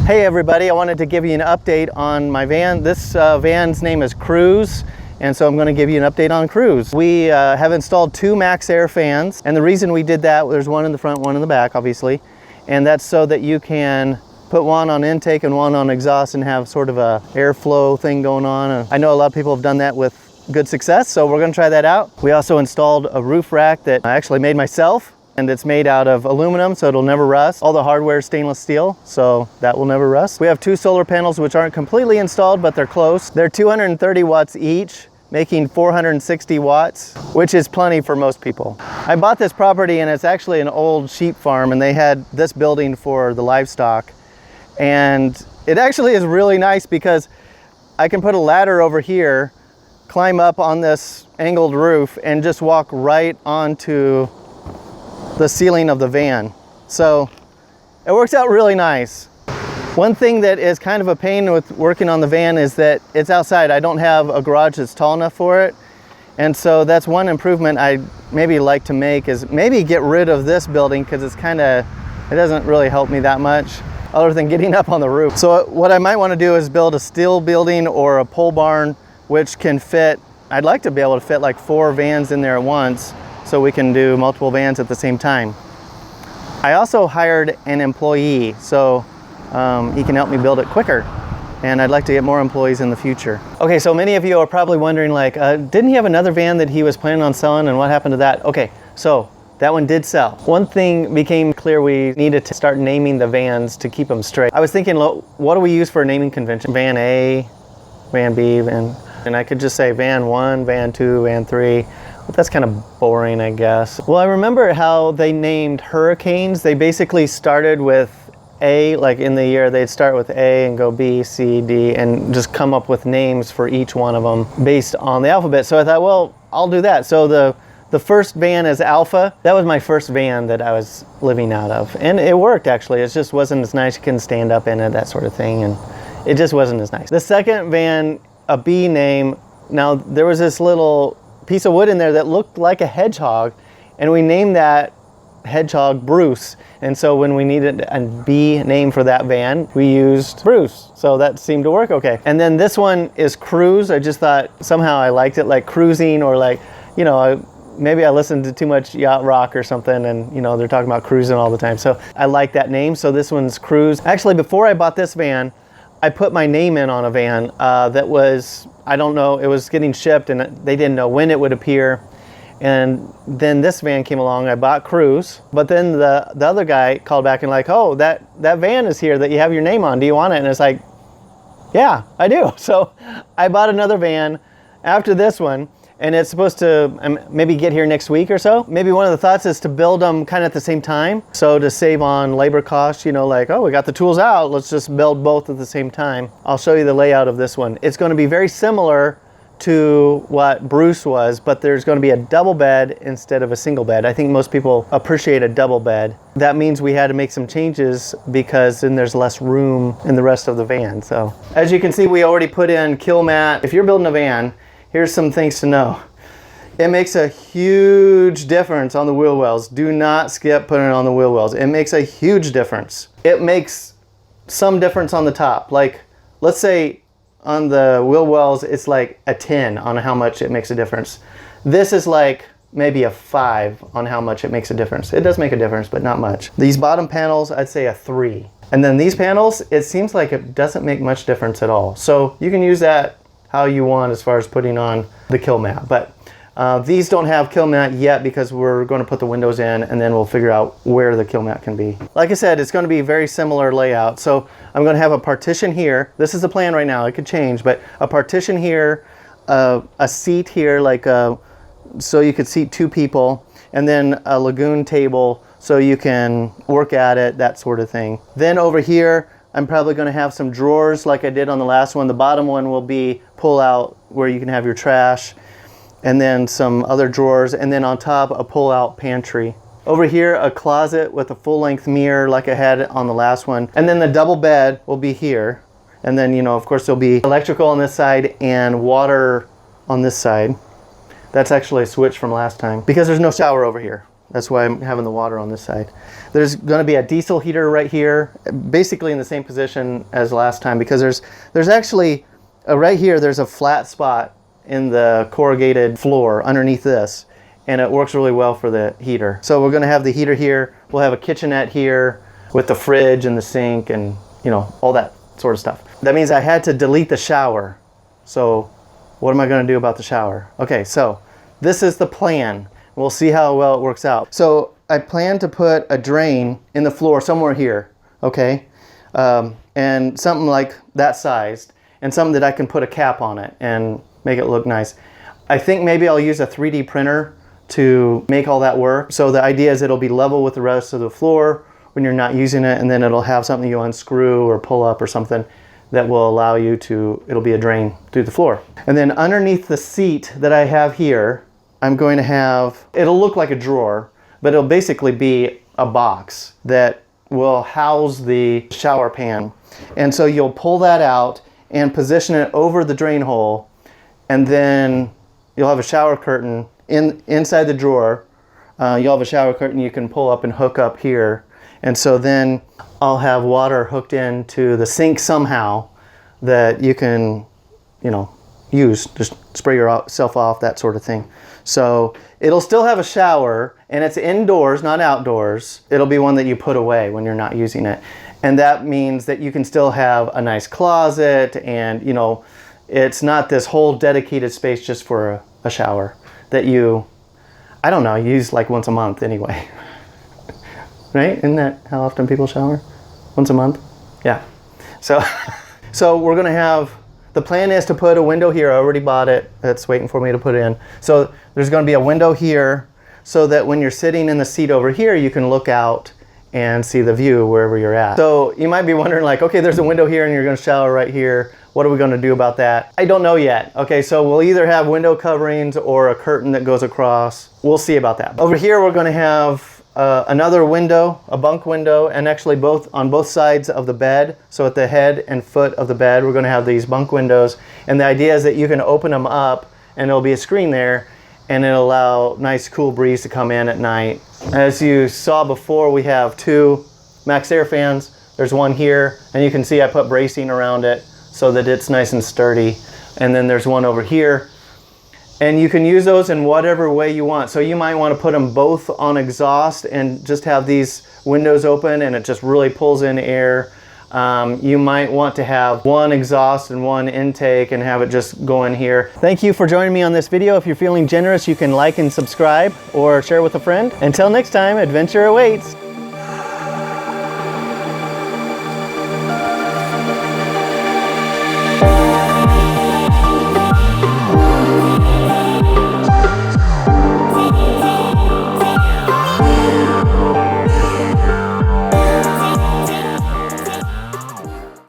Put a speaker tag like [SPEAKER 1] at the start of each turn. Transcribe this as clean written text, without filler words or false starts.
[SPEAKER 1] Hey everybody, I wanted to give you an update on my van. This van's name is Cruz, and so I'm going to give you an update on Cruz. We have installed 2 Max Air fans, and the reason we did that, there's one in the front, one in the back, obviously, and that's so that you can put one on intake and one on exhaust and have sort of a airflow thing going on. I know a lot of people have done that with good success, so we're going to try that out. We also installed a roof rack that I actually made myself, and it's made out of aluminum, so it'll never rust. All the hardware is stainless steel, so that will never rust. We have 2 solar panels which aren't completely installed, but they're close. They're 230 watts each, making 460 watts, which is plenty for most people. I bought this property and it's actually an old sheep farm, and they had this building for the livestock. And it actually is really nice because I can put a ladder over here, climb up on this angled roof, and just walk right onto the ceiling of the van. So it works out really nice. One thing that is kind of a pain with working on the van is that it's outside. I don't have a garage that's tall enough for it. And so that's one improvement I'd maybe like to make, is maybe get rid of this building, because it doesn't really help me that much other than getting up on the roof. So what I might want to do is build a steel building or a pole barn which can fit, I'd like to be able to fit like 4 vans in there at once, so we can do multiple vans at the same time. I also hired an employee, so he can help me build it quicker, and I'd like to get more employees in the future. Okay, so many of you are probably wondering, like, didn't he have another van that he was planning on selling, and what happened to that? Okay, so that one did sell. One thing became clear: we needed to start naming the vans to keep them straight. I was thinking, what do we use for a naming convention? Van A, Van B, and I could just say Van 1, Van 2, Van 3. But that's kind of boring, I guess. Well, I remember how they named hurricanes. They basically started with A, like in the year, they'd start with A and go B, C, D, and just come up with names for each one of them based on the alphabet. So I thought, well, I'll do that. So the first van is Alpha. That was my first van that I was living out of. And it worked, actually. It just wasn't as nice. You couldn't stand up in it, that sort of thing. And it just wasn't as nice. The second van, a B name. Now, there was this little piece of wood in there that looked like a hedgehog, and we named that hedgehog Bruce. And so when we needed a B name for that van, we used Bruce. So that seemed to work okay. And then this one is Cruz. I just thought somehow I liked it, like cruising, or like, you know, maybe I listened to too much yacht rock or something, and you know, they're talking about cruising all the time. So I like that name. So this one's Cruz. Actually, before I bought this van, I put my name in on a van that was, I don't know, it was getting shipped and they didn't know when it would appear. And then this van came along, I bought Cruz, but then the other guy called back and like, oh, that van is here that you have your name on, do you want it? And it's like, yeah, I do. So I bought another van after this one, and it's supposed to maybe get here next week or so. Maybe one of the thoughts is to build them kind of at the same time. So to save on labor costs, you know, like, oh, we got the tools out, let's just build both at the same time. I'll show you the layout of this one. It's going to be very similar to what Bruce was, but there's going to be a double bed instead of a single bed. I think most people appreciate a double bed. That means we had to make some changes because then there's less room in the rest of the van. So as you can see, we already put in Kilmat. If you're building a van, here's some things to know. It makes a huge difference on the wheel wells. Do not skip putting it on the wheel wells. It makes a huge difference. It makes some difference on the top. Like, let's say on the wheel wells, it's like a 10 on how much it makes a difference. This is like maybe a 5 on how much it makes a difference. It does make a difference, but not much. These bottom panels, I'd say a 3. And then these panels, it seems like it doesn't make much difference at all. So you can use that how you want as far as putting on the Kilmat. But these don't have Kilmat yet because we're going to put the windows in, and then we'll figure out where the Kilmat can be. Like I said, it's going to be a very similar layout. So I'm going to have a partition here. This is the plan right now. It could change, but a partition here, a seat here, like so you could seat 2 people, and then a lagoon table so you can work at it, that sort of thing. Then over here, I'm probably going to have some drawers like I did on the last one. The bottom one will be pull out where you can have your trash, and then some other drawers, and then on top a pull out pantry. Over here, a closet with a full length mirror like I had on the last one. And then the double bed will be here. And then, you know, of course there'll be electrical on this side and water on this side. That's actually a switch from last time because there's no shower over here. That's why I'm having the water on this side. There's going to be a diesel heater right here, basically in the same position as last time, because there's actually, right here, there's a flat spot in the corrugated floor underneath this, and it works really well for the heater. So we're going to have the heater here. We'll have a kitchenette here with the fridge and the sink and, you know, all that sort of stuff. That means I had to delete the shower. So what am I going to do about the shower? Okay, so this is the plan. We'll see how well it works out. So I plan to put a drain in the floor somewhere here, okay? And something like that sized, and something that I can put a cap on it and make it look nice. I think maybe I'll use a 3D printer to make all that work. So the idea is it'll be level with the rest of the floor when you're not using it, and then it'll have something you unscrew or pull up or something that will allow you to, it'll be a drain through the floor. And then underneath the seat that I have here, I'm going to have, it'll look like a drawer, but it'll basically be a box that will house the shower pan. And so you'll pull that out and position it over the drain hole, and then you'll have a shower curtain inside the drawer. You'll have a shower curtain you can pull up and hook up here. And so then I'll have water hooked into the sink somehow that you can, you know, use, just spray yourself off, that sort of thing. So it'll still have a shower, and it's indoors, not outdoors. It'll be one that you put away when you're not using it. And that means that you can still have a nice closet, and, you know, it's not this whole dedicated space just for a shower that you, I don't know, use like once a month anyway. Right? Isn't that how often people shower? Once a month? Yeah. So we're gonna have, the plan is to put a window here. I already bought it. It's waiting for me to put in. So there's going to be a window here so that when you're sitting in the seat over here, you can look out and see the view wherever you're at. So you might be wondering like, okay, there's a window here and you're going to shower right here. What are we going to do about that? I don't know yet. Okay, so we'll either have window coverings or a curtain that goes across. We'll see about that. Over here, we're going to have another window, a bunk window, and actually on both sides of the bed. So at the head and foot of the bed, we're going to have these bunk windows. And the idea is that you can open them up and there'll be a screen there, and it'll allow nice cool breeze to come in at night. As you saw before, we have 2 Max Air fans. There's one here, and you can see I put bracing around it so that it's nice and sturdy. And then there's one over here. And you can use those in whatever way you want. So you might want to put them both on exhaust and just have these windows open and it just really pulls in air. You might want to have one exhaust and one intake and have it just go in here. Thank you for joining me on this video. If you're feeling generous, you can like and subscribe or share with a friend. Until next time, adventure awaits.